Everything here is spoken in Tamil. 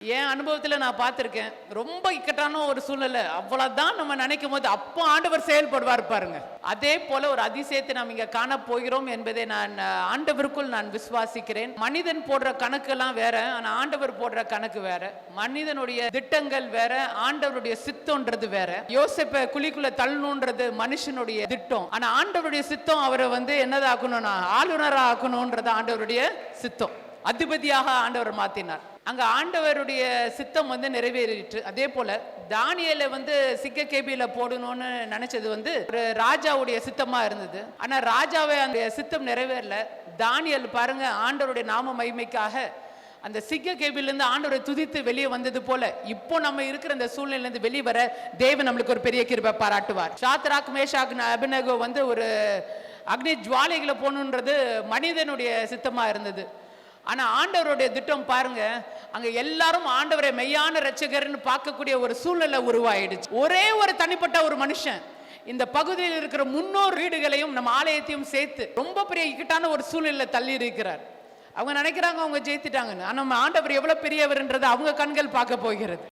என் அனுபவத்துல நான் பார்த்திருக்கேன். ரொம்ப இக்கட்டான ஒரு சூழ்நிலை அவ்வளவுதான் நம்ம நினைக்கும் போது அப்போ ஆண்டவர் செயல்படுவார் பாருங்க. அதே போல ஒரு அதிசயத்தை நாம் இங்க காண போகிறோம் என்பதை நான் ஆண்டவருக்குள் நான் விசுவாசிக்கிறேன். மனிதன் போடுற கணக்கெல்லாம் வேற, ஆனா ஆண்டவர் போடுற கணக்கு வேற. மனிதனுடைய திட்டங்கள் வேற, ஆண்டவருடைய சித்தம்ன்றது வேற. யோசேப்பை குழிக்குள்ள தள்ளணுன்றது மனுஷனுடைய திட்டம், ஆனா ஆண்டவருடைய சித்தம் அவரை என்னதாக்கணும்னா ஆளுநரா ஆக்கணும்ன்றது ஆண்டவருடைய சித்தம். அதிபதியாக ஆண்டவர் மாத்தினார். அங்க ஆண்டவருடைய சித்தம் நிறைவேறிட்டு. அதே போல தானியேலை சிக்க கேபியில போடணும்னு நினைச்சது ஒரு ராஜாவுடைய சித்தமா இருந்தது. ஆனா ராஜாவை அந்த சித்தம் நிறைவேறல. தானியேல் பாருங்க, ஆண்டவருடைய நாம மகிமைக்காக அந்த சிக்க கேபிலிருந்து ஆண்டவரை துதித்து வெளியே வந்தது போல இப்போ நம்ம இருக்கிற இந்த சூழ்நிலையிலிருந்து வெளியே வர தேவன் நம்மளுக்கு ஒரு பெரிய கிருபை பாராட்டுவார். சாத்ராக் மேஷாக் அபினகோ ஒரு அக்னி ஜுவாலைகளை போகணுன்றது மனிதனுடைய சித்தமா இருந்தது. ஆனா ஆண்டவருடைய திட்டம் பாருங்க, அங்க எல்லாரும் ஆண்டவரை மெய்யான ரட்சகர்னு பார்க்கக்கூடிய ஒரு சூழ்நிலை உருவாயிடுச்சு. ஒரே ஒரு தனிப்பட்ட ஒரு மனுஷன் இந்த பகுதியில் இருக்கிற 300 வீடுகளையும் நம்ம ஆலயத்தையும் சேர்த்து ரொம்ப பெரிய இக்கட்டான ஒரு சூழ்நிலை தள்ளி இருக்கிறார். அவங்க நினைக்கிறாங்க அவங்க ஜெயித்துட்டாங்கன்னு. ஆனா நம்ம ஆண்டவர் எவ்வளவு பெரியவர்ன்றது அவங்க கண்கள் பார்க்க போகிறது.